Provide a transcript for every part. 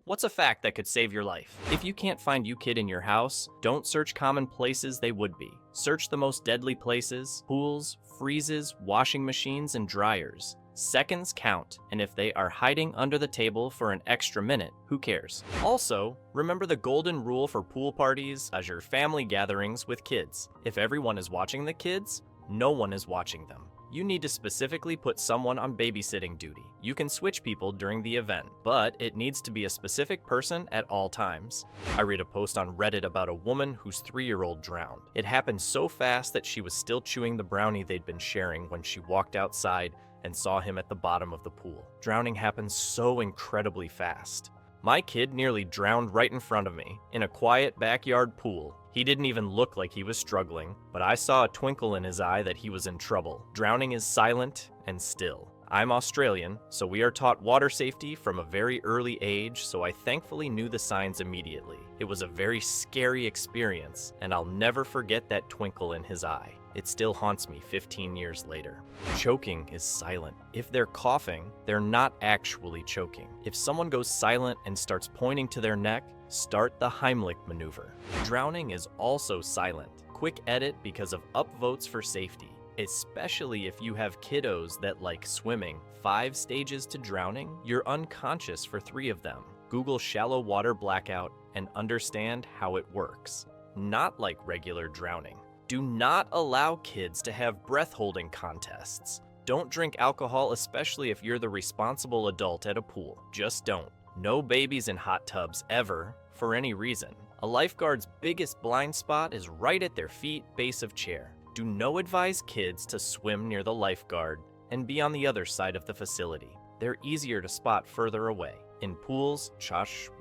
What's a fact that could save your life? If you can't find kid in your house, don't search common places they would be. Search the most deadly places: pools, freezes, washing machines, and dryers. Seconds count, and if they are hiding under the table for an extra minute, who cares? Also, remember the golden rule for pool parties as your family gatherings with kids. If everyone is watching the kids, no one is watching them. You need to specifically put someone on babysitting duty. You can switch people during the event, but it needs to be a specific person at all times. I read a post on Reddit about a woman whose 3-year-old drowned. It happened so fast that she was still chewing the brownie they'd been sharing when she walked outside and saw him at the bottom of the pool. Drowning happens so incredibly fast. My kid nearly drowned right in front of me, in a quiet backyard pool. He didn't even look like he was struggling, but I saw a twinkle in his eye that he was in trouble. Drowning is silent and still. I'm Australian, so we are taught water safety from a very early age, so I thankfully knew the signs immediately. It was a very scary experience, and I'll never forget that twinkle in his eye. It still haunts me 15 years later. Choking is silent. If they're coughing, they're not actually choking. If someone goes silent and starts pointing to their neck, start the Heimlich maneuver. Drowning is also silent. Quick edit because of upvotes for safety, especially if you have kiddos that like swimming. 5 stages to drowning, you're unconscious for 3 of them. Google shallow water blackout and understand how it works. Not like regular drowning. Do not allow kids to have breath-holding contests. Don't drink alcohol, especially if you're the responsible adult at a pool. Just don't. No babies in hot tubs ever, for any reason. A lifeguard's biggest blind spot is right at their feet, base of chair. Do not advise kids to swim near the lifeguard and be on the other side of the facility. They're easier to spot further away. In pools,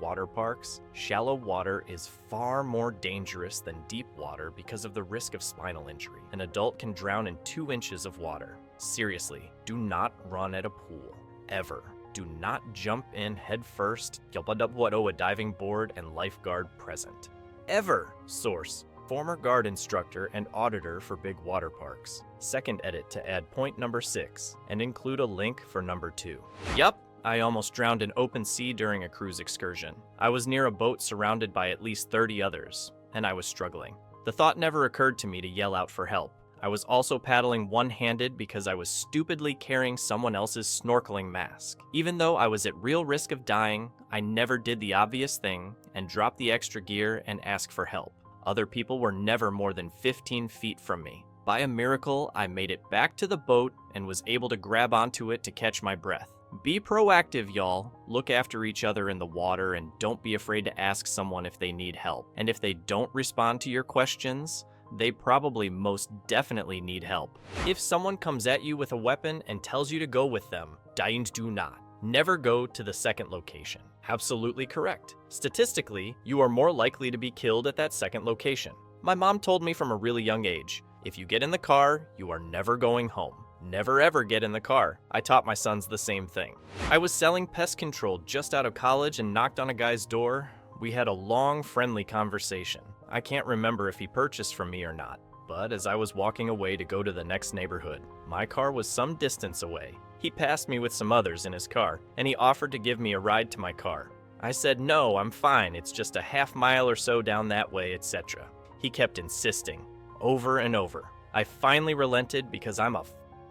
water parks, shallow water is far more dangerous than deep water because of the risk of spinal injury. An adult can drown in 2 inches of water. Seriously, do not run at a pool, ever. Do not jump in head first, a diving board and lifeguard present. Ever. Source: former guard instructor and auditor for big water parks. Second edit to add point number 6 and include a link for number 2. Yup. I almost drowned in open sea during a cruise excursion. I was near a boat surrounded by at least 30 others, and I was struggling. The thought never occurred to me to yell out for help. I was also paddling one-handed because I was stupidly carrying someone else's snorkeling mask. Even though I was at real risk of dying, I never did the obvious thing and dropped the extra gear and asked for help. Other people were never more than 15 feet from me. By a miracle, I made it back to the boat and was able to grab onto it to catch my breath. Be proactive, y'all. Look after each other in the water and don't be afraid to ask someone if they need help. And if they don't respond to your questions, they probably most definitely need help. If someone comes at you with a weapon and tells you to go with them, do not. Never go to the second location. Absolutely correct. Statistically, you are more likely to be killed at that second location. My mom told me from a really young age, if you get in the car, you are never going home. Never ever get in the car. I taught my sons the same thing. I was selling pest control just out of college and knocked on a guy's door. We had a long, friendly conversation. I can't remember if he purchased from me or not, but as I was walking away to go to the next neighborhood, my car was some distance away. He passed me with some others in his car, and he offered to give me a ride to my car. I said, "No, I'm fine. It's just a half mile or so down that way, etc." He kept insisting, over and over. I finally relented because I'm a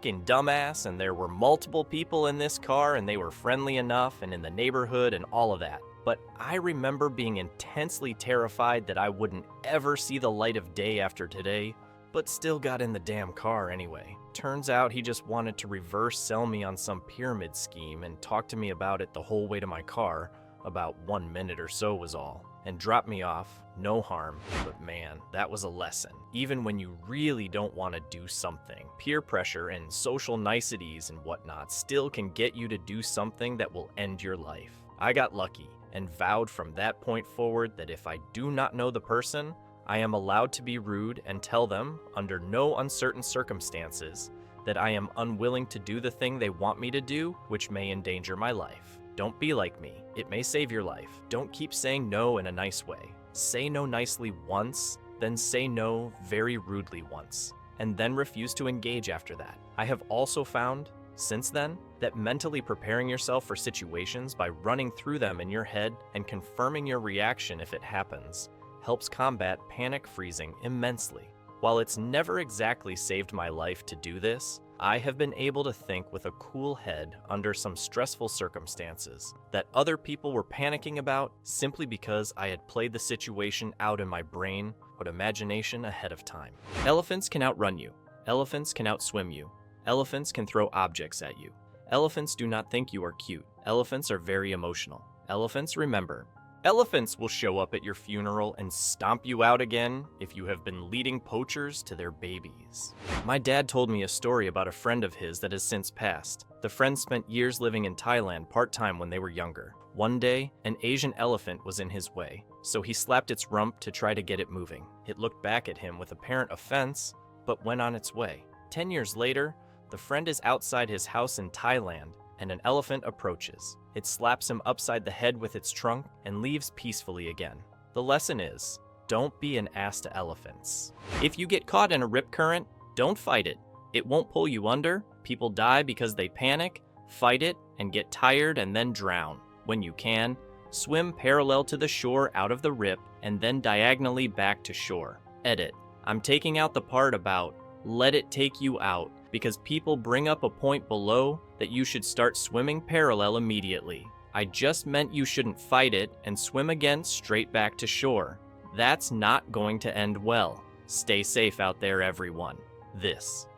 dumbass and there were multiple people in this car and they were friendly enough and in the neighborhood and all of that. But I remember being intensely terrified that I wouldn't ever see the light of day after today, but still got in the damn car anyway. Turns out he just wanted to reverse sell me on some pyramid scheme and talk to me about it the whole way to my car. About 1 minute or so was all, and dropped me off, no harm, but man, that was a lesson. Even when you really don't want to do something, peer pressure and social niceties and whatnot still can get you to do something that will end your life. I got lucky and vowed from that point forward that if I do not know the person, I am allowed to be rude and tell them, under no uncertain circumstances, that I am unwilling to do the thing they want me to do, which may endanger my life. Don't be like me. It may save your life. Don't keep saying no in a nice way. Say no nicely once, then say no very rudely once, and then refuse to engage after that. I have also found since then that mentally preparing yourself for situations by running through them in your head and confirming your reaction if it happens helps combat panic freezing immensely. While it's never exactly saved my life to do this, I have been able to think with a cool head under some stressful circumstances that other people were panicking about simply because I had played the situation out in my brain or imagination ahead of time. Elephants can outrun you. Elephants can outswim you. Elephants can throw objects at you. Elephants do not think you are cute. Elephants are very emotional. Elephants remember. Elephants will show up at your funeral and stomp you out again if you have been leading poachers to their babies. My dad told me a story about a friend of his that has since passed. The friend spent years living in Thailand part-time when they were younger. One day, an Asian elephant was in his way, so he slapped its rump to try to get it moving. It looked back at him with apparent offense, but went on its way. 10 years later, the friend is outside his house in Thailand, and an elephant approaches. It slaps him upside the head with its trunk and leaves peacefully again. The lesson is, don't be an ass to elephants. If you get caught in a rip current, don't fight it. It won't pull you under. People die because they panic. Fight it and get tired and then drown. When you can, swim parallel to the shore out of the rip and then diagonally back to shore. Edit. I'm taking out the part about let it take you out because people bring up a point below that you should start swimming parallel immediately. I just meant you shouldn't fight it and swim again straight back to shore. That's not going to end well. Stay safe out there, everyone.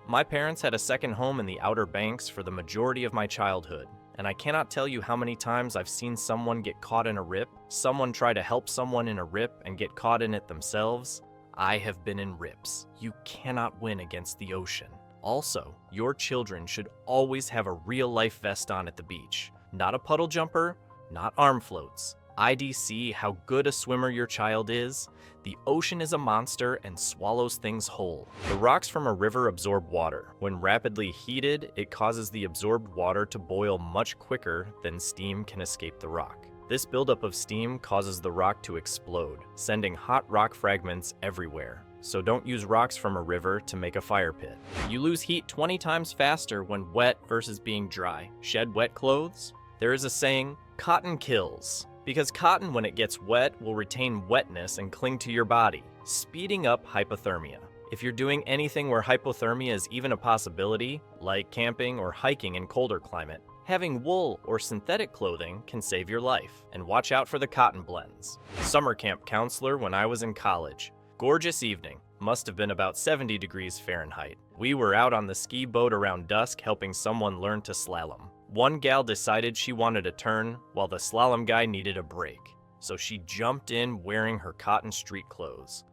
My parents had a second home in the Outer Banks for the majority of my childhood, and I cannot tell you how many times I've seen someone get caught in a rip, someone try to help someone in a rip and get caught in it themselves. I have been in rips. You cannot win against the ocean. Also, your children should always have a real-life vest on at the beach. Not a puddle jumper, not arm floats. IDC how good a swimmer your child is. The ocean is a monster and swallows things whole. The rocks from a river absorb water. When rapidly heated, it causes the absorbed water to boil much quicker than steam can escape the rock. This buildup of steam causes the rock to explode, sending hot rock fragments everywhere. So don't use rocks from a river to make a fire pit. You lose heat 20 times faster when wet versus being dry. Shed wet clothes? There is a saying, cotton kills. Because cotton, when it gets wet, will retain wetness and cling to your body, speeding up hypothermia. If you're doing anything where hypothermia is even a possibility, like camping or hiking in colder climate, having wool or synthetic clothing can save your life. And watch out for the cotton blends. Summer camp counselor when I was in college. Gorgeous evening. Must have been about 70 degrees Fahrenheit. We were out on the ski boat around dusk helping someone learn to slalom. One gal decided she wanted a turn while the slalom guy needed a break. So she jumped in wearing her cotton street clothes.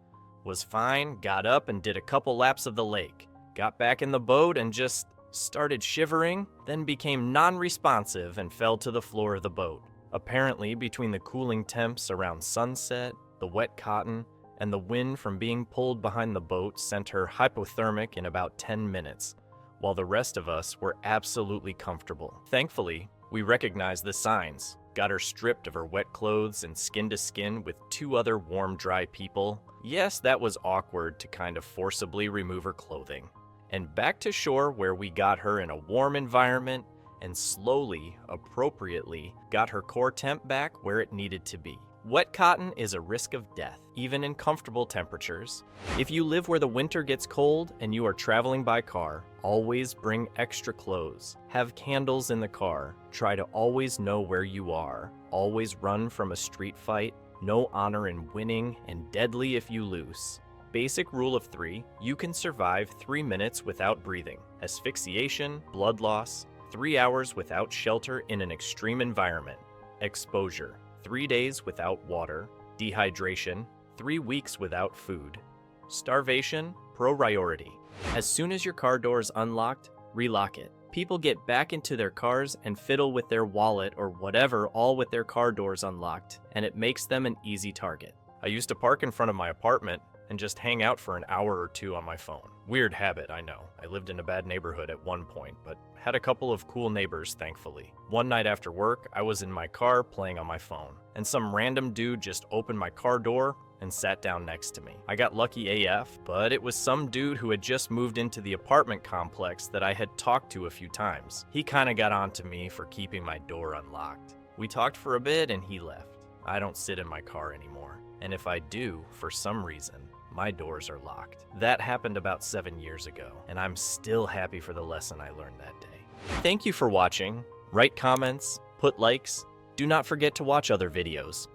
Was fine, got up and did a couple laps of the lake. Got back in the boat and just started shivering, then became non-responsive and fell to the floor of the boat. Apparently, between the cooling temps around sunset, the wet cotton, and the wind from being pulled behind the boat sent her hypothermic in about 10 minutes, while the rest of us were absolutely comfortable. Thankfully, we recognized the signs, got her stripped of her wet clothes and skin to skin with 2 other warm, dry people. Yes, that was awkward to kind of forcibly remove her clothing. And back to shore where we got her in a warm environment and slowly, appropriately, got her core temp back where it needed to be. Wet cotton is a risk of death, even in comfortable temperatures. If you live where the winter gets cold and you are traveling by car, always bring extra clothes. Have candles in the car. Try to always know where you are. Always run from a street fight. No honor in winning and deadly if you lose. Basic rule of 3, you can survive 3 minutes without breathing. Asphyxiation, blood loss, 3 hours without shelter in an extreme environment. Exposure. 3 days without water, dehydration, 3 weeks without food. Starvation, priority. As soon as your car door is unlocked, relock it. People get back into their cars and fiddle with their wallet or whatever all with their car doors unlocked, and it makes them an easy target. I used to park in front of my apartment and just hang out for an hour or 2 on my phone. Weird habit, I know. I lived in a bad neighborhood at one point, but had a couple of cool neighbors, thankfully. One night after work, I was in my car playing on my phone, and some random dude just opened my car door and sat down next to me. I got lucky AF, but it was some dude who had just moved into the apartment complex that I had talked to a few times. He kinda got on to me for keeping my door unlocked. We talked for a bit and he left. I don't sit in my car anymore, and if I do, for some reason, my doors are locked. That happened about 7 years ago, and I'm still happy for the lesson I learned that day. Thank you for watching. Write comments, put likes. Do not forget to watch other videos.